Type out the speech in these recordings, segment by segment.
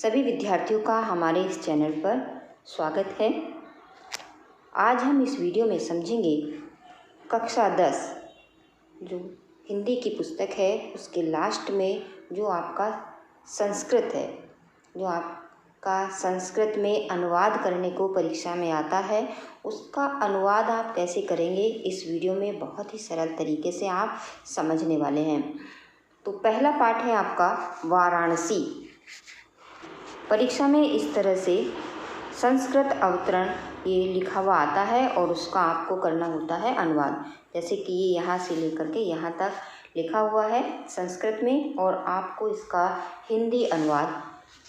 सभी विद्यार्थियों का हमारे इस चैनल पर स्वागत है। आज हम इस वीडियो में समझेंगे कक्षा 10 जो हिंदी की पुस्तक है उसके लास्ट में जो आपका संस्कृत है, जो आपका संस्कृत में अनुवाद करने को परीक्षा में आता है, उसका अनुवाद आप कैसे करेंगे इस वीडियो में बहुत ही सरल तरीके से आप समझने वाले हैं। तो पहला पाठ है आपका वाराणसी। परीक्षा में इस तरह से संस्कृत अवतरण ये लिखा हुआ आता है और उसका आपको करना होता है अनुवाद। जैसे कि ये यहाँ से लेकर के यहाँ तक लिखा हुआ है संस्कृत में और आपको इसका हिंदी अनुवाद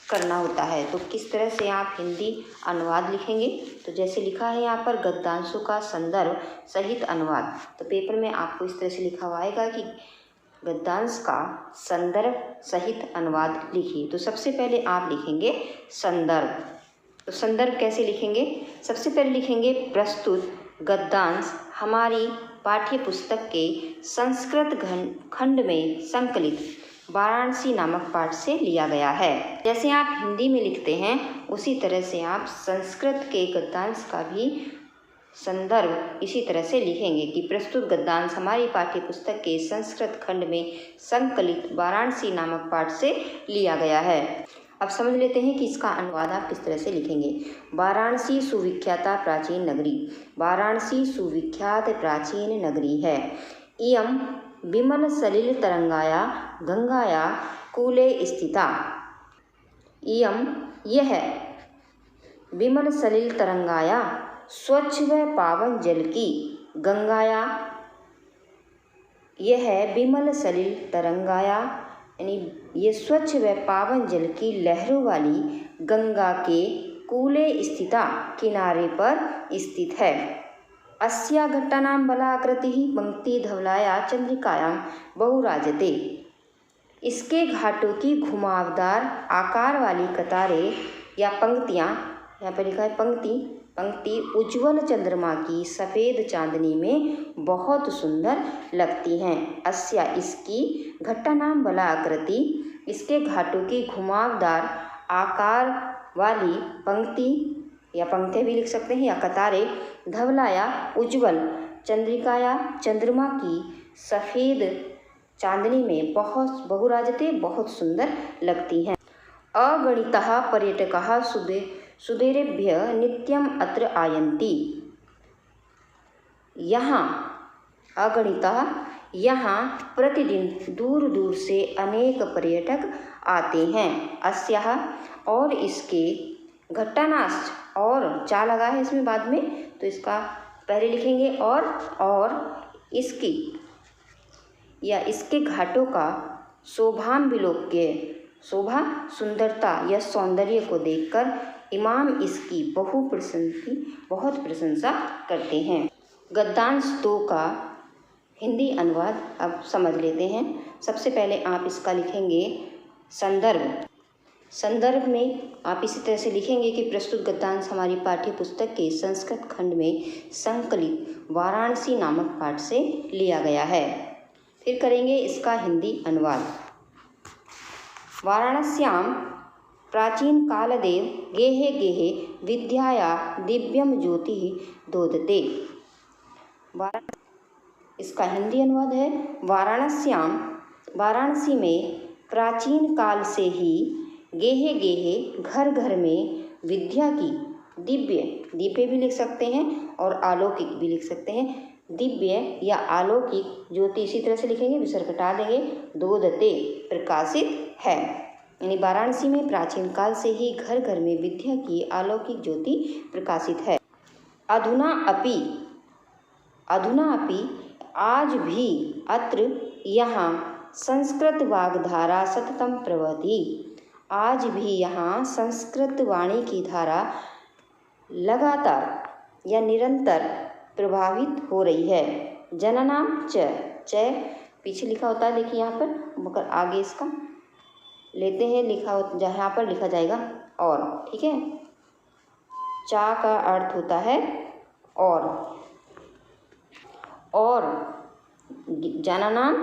करना होता है। तो किस तरह से आप हिंदी अनुवाद लिखेंगे, तो जैसे लिखा है यहाँ पर गद्यांशों का संदर्भ सहित अनुवाद। तो पेपर में आपको इस तरह से लिखा हुआ आएगा कि गद्यांश का संदर्भ सहित अनुवाद लिखिए। तो सबसे पहले आप लिखेंगे संदर्भ। तो संदर्भ कैसे लिखेंगे? सबसे पहले लिखेंगे प्रस्तुत गद्यांश हमारी पाठ्य पुस्तक के संस्कृत खंड में संकलित वाराणसी नामक पाठ से लिया गया है। जैसे आप हिंदी में लिखते हैं उसी तरह से आप संस्कृत के गद्यांश का भी संदर्भ इसी तरह से लिखेंगे कि प्रस्तुत गद्यांश हमारी पाठ्य पुस्तक के संस्कृत खंड में संकलित वाराणसी नामक पाठ से लिया गया है। अब समझ लेते हैं कि इसका अनुवाद आप किस तरह से लिखेंगे। वाराणसी सुविख्याता प्राचीन नगरी। वाराणसी सुविख्यात प्राचीन नगरी है। इयं विमल सलिल तरंगाया गंगाया कूले स्थिता। इयं यह विमल सलिल तरंगाया स्वच्छ व पावन जल की गंगाया, यह विमल सलिल तरंगाया यानी ये स्वच्छ व पावन जल की लहरों वाली गंगा के कूले स्थिता किनारे पर स्थित है। अस्या घट्टानां बलाकृतिः पंक्ति धवलाया चंद्रिकायां बहुराजते। इसके घाटों की घुमावदार आकार वाली कतारें या पंक्तियाँ, यहाँ पर लिखा है पंक्ति उज्ज्वल चंद्रमा की सफ़ेद चांदनी में बहुत सुंदर लगती हैं। अस्या इसकी घट्टानां बला आकृति, इसके घाटों की घुमावदार आकार वाली पंक्ति या पंक्तियाँ भी लिख सकते हैं या कतारें, धवलाया उज्ज्वल, चंद्रिकाया चंद्रमा की सफ़ेद चांदनी में बहुराजते बहुत सुंदर लगती हैं। अगणितः पर्यटकाः सुदेरेभ्य नित्यम अत्र आयन्ति। यहाँ अगणितः यहाँ प्रतिदिन दूर दूर से अनेक पर्यटक आते हैं। अस्याः और इसके घट्टानाश्च और चा लगा है इसमें बाद में, तो इसका पहले लिखेंगे और इसकी या इसके घाटों का शोभाविलोक्य, शोभा सुंदरता या सौंदर्य को देखकर इमाम इसकी बहुत प्रशंसा करते हैं। गद्यांश 2 का हिंदी अनुवाद अब समझ लेते हैं। सबसे पहले आप इसका लिखेंगे संदर्भ। संदर्भ में आप इसी तरह से लिखेंगे कि प्रस्तुत गद्यांश हमारी पाठ्य पुस्तक के संस्कृत खंड में संकलित वाराणसी नामक पाठ से लिया गया है। फिर करेंगे इसका हिंदी अनुवाद। वाराणस्यां प्राचीन कालदेव गेहे गेहे विद्याया दिव्यम ज्योति दोदते। इसका हिंदी अनुवाद है वाराणसी में प्राचीन काल से ही गेहे गेहे घर घर में विद्या की दीपे भी लिख सकते हैं और अलौकिक भी लिख सकते हैं, दिव्य या अलौकिक ज्योति इसी तरह से लिखेंगे, विसर्ग हटा देंगे, दोदते प्रकाशित है। यानी वाराणसी में प्राचीन काल से ही घर घर में विद्या की अलौकिक ज्योति प्रकाशित है। अधुना अपि आज भी अत्र यहाँ संस्कृत वाग्धारा सततम प्रवहति। आज भी यहाँ संस्कृत वाणी की धारा लगातार या निरंतर प्रभावित हो रही है। जननां च पीछे लिखा होता है, देखिए यहाँ पर, मगर आगे इसका लेते हैं, यहाँ पर लिखा जाएगा और, ठीक है। चा का अर्थ होता है और जनानां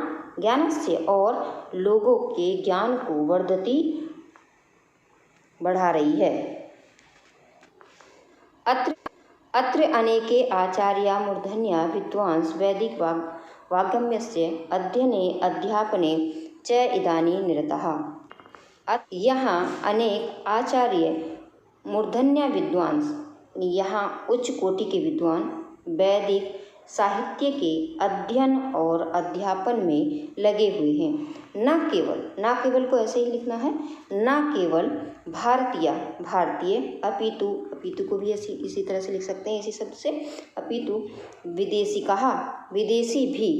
ज्ञानस्य और लोगों के ज्ञान को वर्धती बढ़ा रही है। अत्र अनेके आचार्या मूर्धन्या विद्वांस वैदिक वाग्गम्यस्य अध्ययने अध्यापने च इदानीं निरताः। यहाँ अनेक आचार्य मूर्धन्य विद्वांस, यहाँ उच्च कोटि के विद्वान वैदिक साहित्य के अध्ययन और अध्यापन में लगे हुए हैं। न केवल को ऐसे ही लिखना है, न केवल भारतीय अपितु को भी इसी तरह से लिख सकते हैं, इसी शब्द से, अपितु विदेशी भी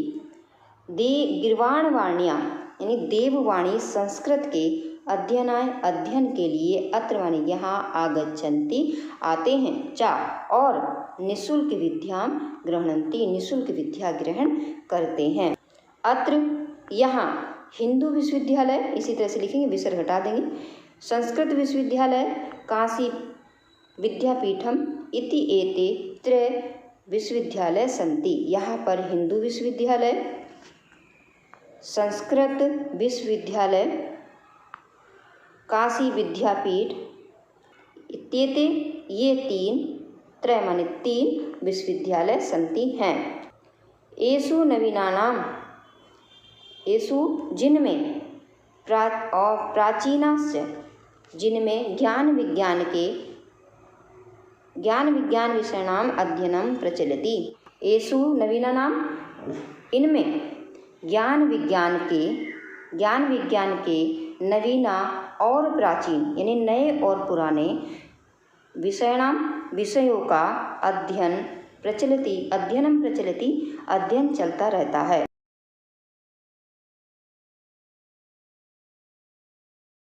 गिर्वाणवाण्या यानी देववाणी संस्कृत के अध्ययन के लिए अत्र माने यहाँ आगच्छन्ति आते हैं, चा और निःशुल्क विद्यां गृह्णन्ति निःशुल्क विद्या ग्रहण करते हैं। अत्र यहाँ हिंदू विश्वविद्यालय, इसी तरह से लिखेंगे, विसर्ग हटा देंगे, संस्कृत विश्वविद्यालय, काशी विद्यापीठम इति एते त्रय विश्वविद्यालय सन्ति। यहाँ पर हिंदू विश्वविद्यालय, संस्कृत विश्वविद्यालय, काशी विद्यापीठ इत्येते ये त्रय माने 3 विश्वविद्यालय सन्ति हैं। एषु नवीनानाम जिनमें प्राचीनास्य जिनमें ज्ञान विज्ञान विषयाणाम अध्ययनम प्रचलति। एषु नवीनानाम इनमें ज्ञान विज्ञान के नवीना और प्राचीन यानी नए और पुराने विषयों का अध्ययनम प्रचलति अध्ययन चलता रहता है।